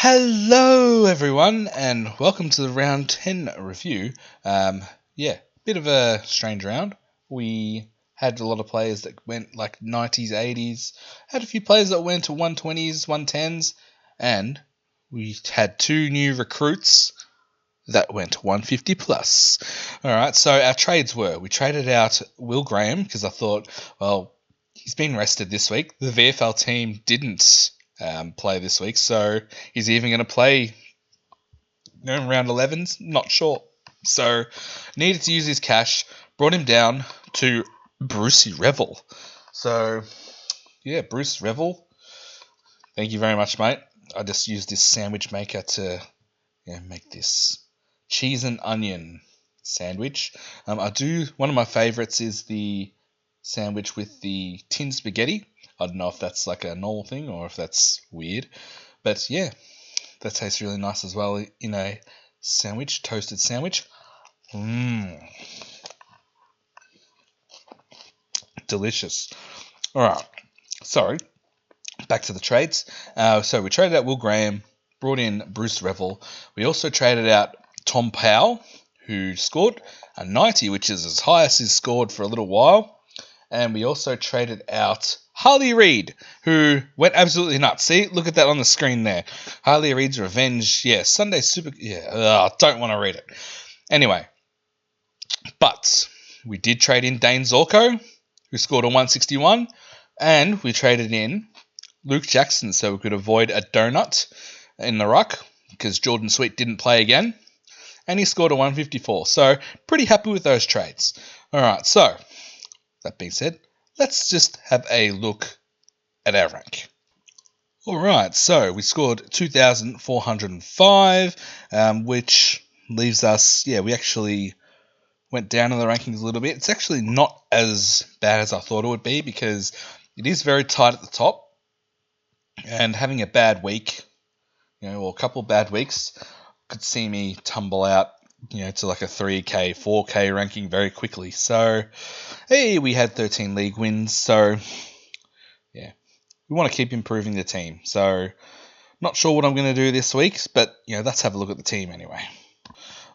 Hello, everyone, and welcome to the round 10 review. Bit of a strange round. We had a lot of players that went like 90s, 80s, had a few players that went to 120s, 110s, and we had two new recruits that went 150 plus. All right, so our trades were we traded out Will Graham because I thought, well, he's been rested this week. The VFL team didn't play this week, so he's even going to play round 11s. Not sure. So needed to use his cash. Brought him down to Brucey Revel. So yeah, Bruce Revel. Thank you very much, mate. I just used this sandwich maker to make this cheese and onion sandwich. One of my favorites is the sandwich with the tin spaghetti. I don't know if that's like a normal thing or if that's weird, but yeah, that tastes really nice as well in a sandwich, toasted sandwich. Delicious. All right, sorry. Back to the trades. So we traded out Will Graham, brought in Bruce Revel. We also traded out Tom Powell, who scored a 90, which is as high as he's scored for a little while. And we also traded out Harley Reid, who went absolutely nuts. See, look at that on the screen there. Harley Reid's Revenge. Yeah, Sunday Super. Yeah, don't want to read it. Anyway, but we did trade in Dane Zorko, who scored a 161, and we traded in Luke Jackson so we could avoid a donut in the ruck because Jordan Sweet didn't play again, and he scored a 154. So pretty happy with those trades. All right, so that being said, let's just have a look at our rank. All right, so we scored 2,405, which leaves us, we actually went down in the rankings a little bit. It's actually not as bad as I thought it would be because it is very tight at the top. And having a bad week, or a couple of bad weeks, could see me tumble out, to like a 3K, 4K ranking very quickly. So, hey, we had 13 league wins. So, yeah, we want to keep improving the team. So, not sure what I'm going to do this week, but, let's have a look at the team anyway.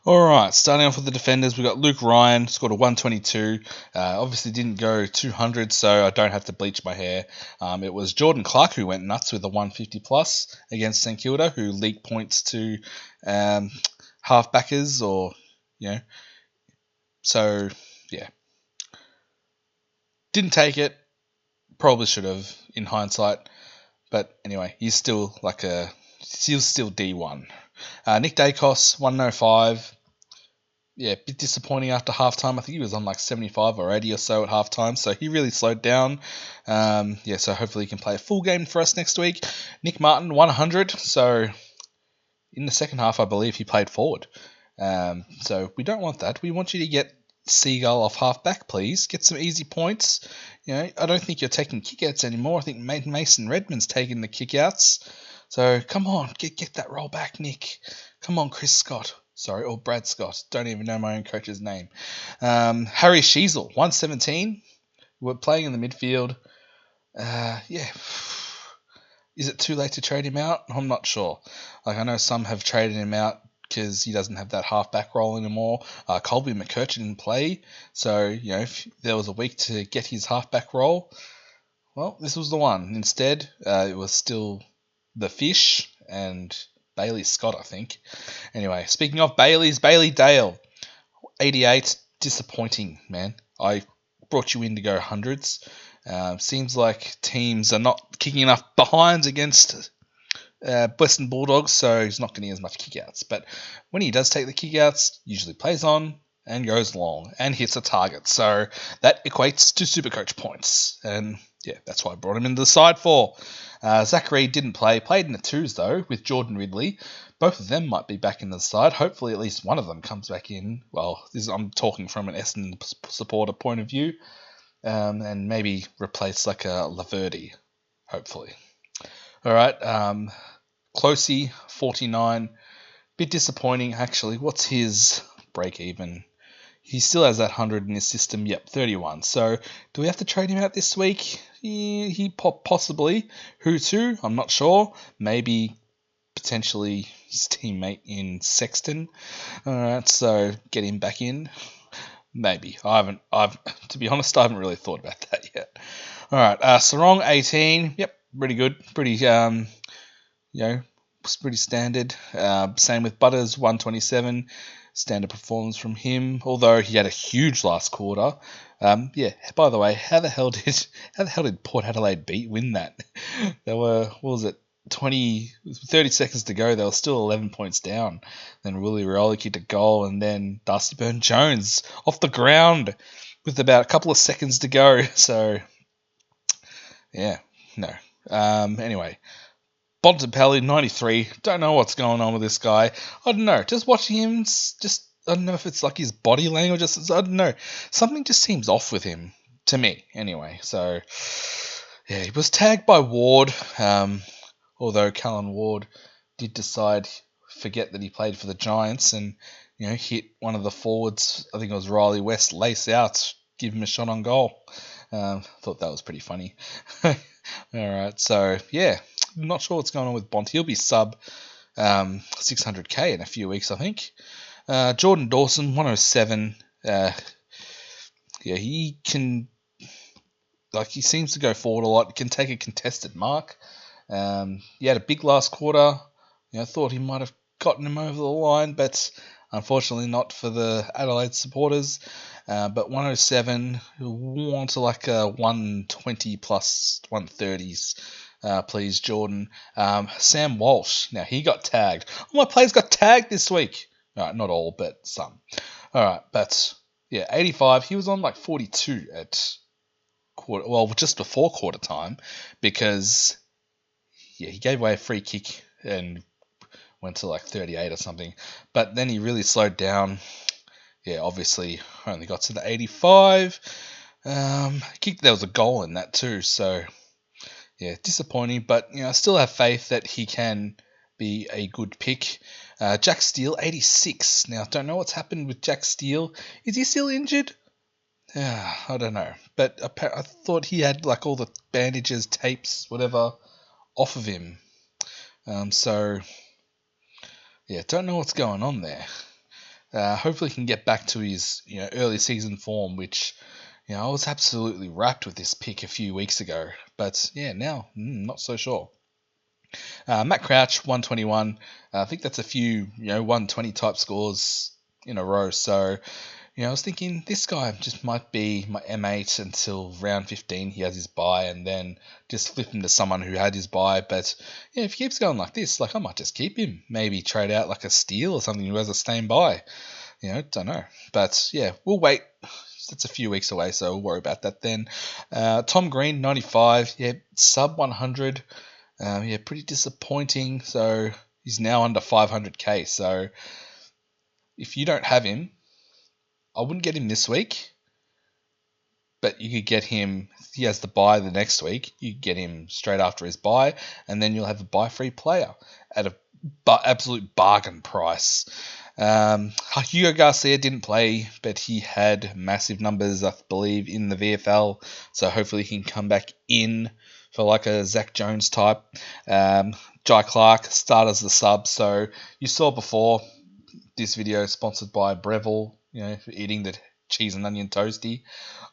All right, starting off with the defenders, we've got Luke Ryan, scored a 122. Obviously didn't go 200, so I don't have to bleach my hair. It was Jordan Clark who went nuts with a 150 plus against St Kilda, who leaked points to halfbackers So, yeah. Didn't take it. Probably should have in hindsight. But anyway, he's still still D1. Nick Dacos, 105. Yeah, a bit disappointing after halftime. I think he was on like 75 or 80 or so at halftime, so he really slowed down. So hopefully he can play a full game for us next week. Nick Martin, 100. So in the second half, I believe he played forward. So we don't want that. We want you to get Seagull off halfback, please. Get some easy points. I don't think you're taking kickouts anymore. I think Mason Redmond's taking the kickouts. So come on, get that roll back, Nick. Come on, Chris Scott. Sorry, or Brad Scott. Don't even know my own coach's name. Harry Sheasel, 117. We're playing in the midfield. Is it too late to trade him out? I'm not sure. I know some have traded him out because he doesn't have that halfback role anymore. Colby McCurchin didn't play. So, if there was a week to get his halfback role, well, this was the one. Instead, it was still the Fish and Bailey Scott, I think. Anyway, speaking of Bailey's, Bailey Dale, 88, disappointing, man. I brought you in to go hundreds. Seems like teams are not kicking enough behinds against Western Bulldogs, so he's not getting as much kickouts. But when he does take the kickouts, usually plays on and goes long and hits a target. So that equates to Supercoach points. And yeah, that's why I brought him into the side for. Zach Reid didn't play. Played in the twos, though, with Jordan Ridley. Both of them might be back in the side. Hopefully at least one of them comes back in. Well, I'm talking from an Essendon supporter point of view. And maybe replace like a Laverty, hopefully. All right, Closey, 49. Bit disappointing, actually. What's his break even? He still has that 100 in his system. Yep, 31. So do we have to trade him out this week? He possibly. Who to? I'm not sure. Maybe potentially his teammate in Sexton. All right, so get him back in. Maybe. To be honest, I haven't really thought about that yet. All right, Sarong 18. Yep, pretty good. Pretty was pretty standard. Same with Butters 127. Standard performance from him, although he had a huge last quarter. By the way, how the hell did Port Adelaide win that? There were, what was it, 30 seconds to go. They were still 11 points down. Then Willie Rioli kicked a goal, and then Dusty Burn-Jones off the ground with about a couple of seconds to go. So, yeah, no. Anyway, Bontempelli, 93. Don't know what's going on with this guy. I don't know. Just watching him, I don't know if it's like his body language. I don't know. Something just seems off with him, to me, anyway. So, yeah, he was tagged by Ward, although Callan Ward did forget that he played for the Giants and, hit one of the forwards, I think it was Riley West, lace out, give him a shot on goal. Thought that was pretty funny. All right, so, yeah. I'm not sure what's going on with Bont. He'll be sub 600k in a few weeks, I think. Jordan Dawson, 107. He can, he seems to go forward a lot. Can take a contested mark. He had a big last quarter. I thought he might have gotten him over the line, but unfortunately not for the Adelaide supporters. But 107, want to like a 120 plus 130s. Please, Jordan. Sam Walsh. Now, he got tagged. All my players got tagged this week. All right, not all, but some. All right, but, 85. He was on like 42 at quarter, well, just before quarter time because, he gave away a free kick and went to like 38 or something. But then he really slowed down. Obviously, only got to the 85. There was a goal in that too, so... disappointing, but I still have faith that he can be a good pick. Jack Steele, 86. Now, don't know what's happened with Jack Steele. Is he still injured? I don't know. But I thought he had like all the bandages, tapes, whatever, off of him. Don't know what's going on there. Hopefully he can get back to his early season form, which... I was absolutely wrapped with this pick a few weeks ago, but now not so sure. Matt Crouch, 121. I think that's a few 120 type scores in a row. So I was thinking this guy just might be my M8 until round 15. He has his bye, and then just flip him to someone who had his bye. But if he keeps going like this, I might just keep him. Maybe trade out like a Steele or something who has a staying bye. Don't know. But we'll wait. It's a few weeks away, so we'll worry about that then. Tom Green, 95. Sub 100. Pretty disappointing. So he's now under 500k. So if you don't have him, I wouldn't get him this week. But you could get him, he has the bye the next week. You could get him straight after his bye, and then you'll have a bye-free player at a absolute bargain price. Hugo Garcia didn't play, but he had massive numbers, I believe, in the VFL. So hopefully he can come back in for like a Zach Jones type. Jai Clark started as the sub. So you saw before, this video is sponsored by Breville, for eating the cheese and onion toasty.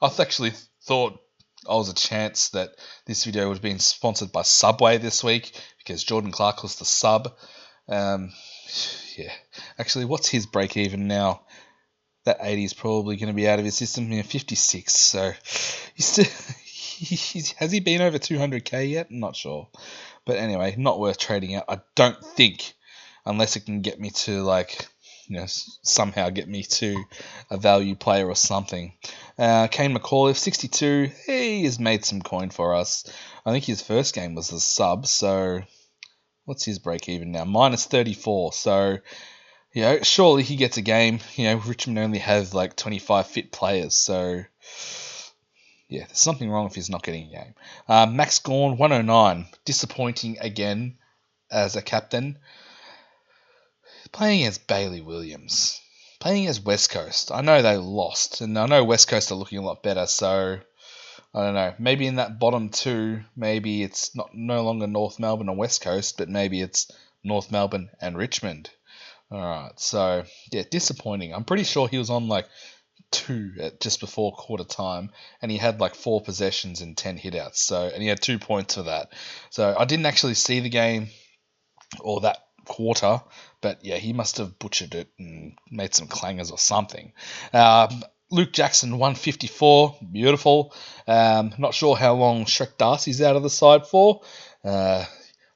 I actually thought I was a chance that this video would have been sponsored by Subway this week because Jordan Clark was the sub. Actually, what's his break even now? That 80 is probably going to be out of his system. 56. So has he been over 200k yet? I'm not sure. But anyway, not worth trading out. I don't think, unless it can get me to somehow get me to a value player or something. Kane McAuliffe, 62. He has made some coin for us. I think his first game was the sub. So what's his break even now? Minus 34. So, surely he gets a game. Richmond only have 25 fit players. So, there's something wrong if he's not getting a game. Max Gawn, 109. Disappointing again as a captain. Playing as Bailey Williams. Playing as West Coast. I know they lost. And I know West Coast are looking a lot better. So, I don't know. Maybe in that bottom two, maybe it's no longer North Melbourne or West Coast, but maybe it's North Melbourne, and Richmond. All right, so yeah, disappointing. I'm pretty sure he was on like 2 just before quarter time, and he had like 4 possessions and 10 hitouts. So, and he had 2 points for that. So I didn't actually see the game or that quarter, but yeah, he must have butchered it and made some clangers or something. Luke Jackson 154, beautiful. Not sure how long Shrek Darcy's out of the side for. Uh,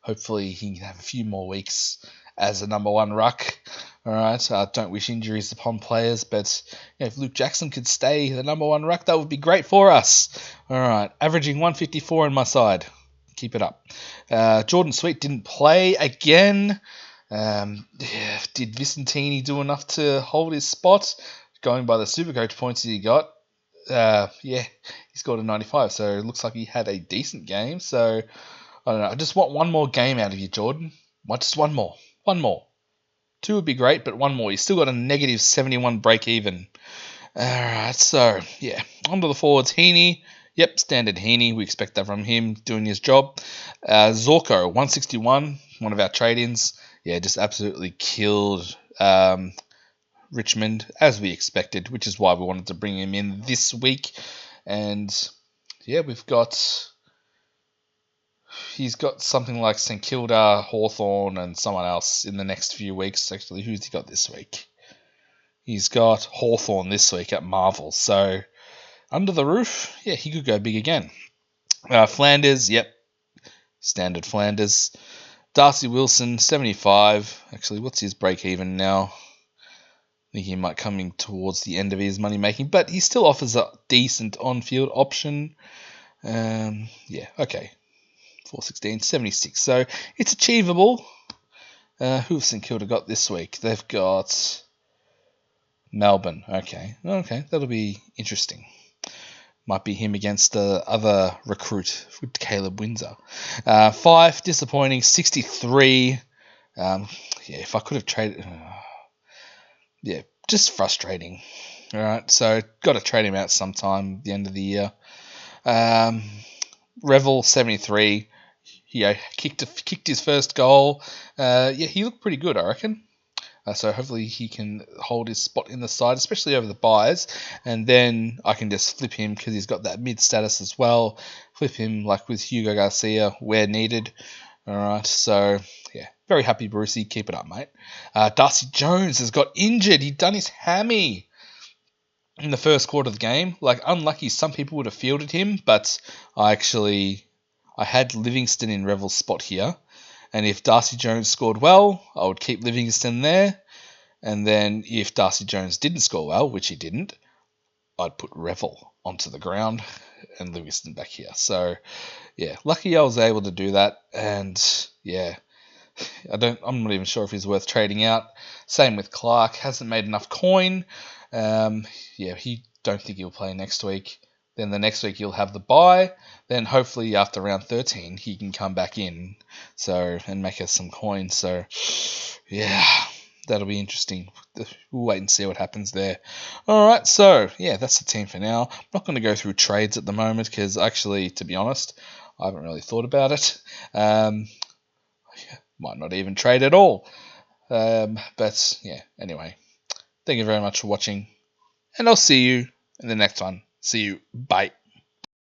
Hopefully he can have a few more weeks as a number one ruck. All right, don't wish injuries upon players, but if Luke Jackson could stay the number one ruck, that would be great for us. All right, averaging 154 on my side. Keep it up. Jordan Sweet didn't play again. Did Vicentini do enough to hold his spot? Going by the Supercoach points that he got, he scored a 95, so it looks like he had a decent game. So I don't know. I just want one more game out of you, Jordan. Just one more. One more. 2 would be great, but one more. You still got a negative 71 break even. Alright, so, yeah. On to the forwards. Heaney. Yep, standard Heaney. We expect that from him doing his job. Zorko, 161. One of our trade-ins. Yeah, just absolutely killed Richmond, as we expected, which is why we wanted to bring him in this week. And, yeah, he's got something like St Kilda, Hawthorn, and someone else in the next few weeks. Actually, who's he got this week? He's got Hawthorn this week at Marvel. So, under the roof, yeah, he could go big again. Flanders, yep, standard Flanders. Darcy Wilson, 75. Actually, what's his break even now? I think he might come in towards the end of his money making, but he still offers a decent on-field option. Okay. 416, 76. So it's achievable. Who have St Kilda got this week? They've got Melbourne. Okay, that'll be interesting. Might be him against the other recruit, Caleb Windsor. 5, disappointing. 63. If I could have traded... just frustrating. All right, so got to trade him out sometime at the end of the year. Revel, 73. He kicked his first goal. He looked pretty good, I reckon. So hopefully he can hold his spot in the side, especially over the buys. And then I can just flip him because he's got that mid status as well. Flip him like with Hugo Garcia where needed. All right, so yeah, very happy, Brucey. Keep it up, mate. Darcy Jones has got injured. He'd done his hammy in the first quarter of the game. Like, unlucky, some people would have fielded him, but I had Livingston in Revel's spot here. And if Darcy Jones scored well, I would keep Livingston there. And then if Darcy Jones didn't score well, which he didn't, I'd put Revel onto the ground and Livingston back here. So, yeah, lucky I was able to do that. And, yeah, I'm not even sure if he's worth trading out. Same with Clark. Hasn't made enough coin. He don't think he'll play next week. Then the next week he'll have the bye. Then hopefully after round 13 he can come back in and make us some coin. So yeah, that'll be interesting. We'll wait and see what happens there. All right, so yeah, that's the team for now. I'm not going to go through trades at the moment because actually, to be honest, I haven't really thought about it. Might not even trade at all. But yeah, anyway, thank you very much for watching, and I'll see you in the next one. See you. Bye.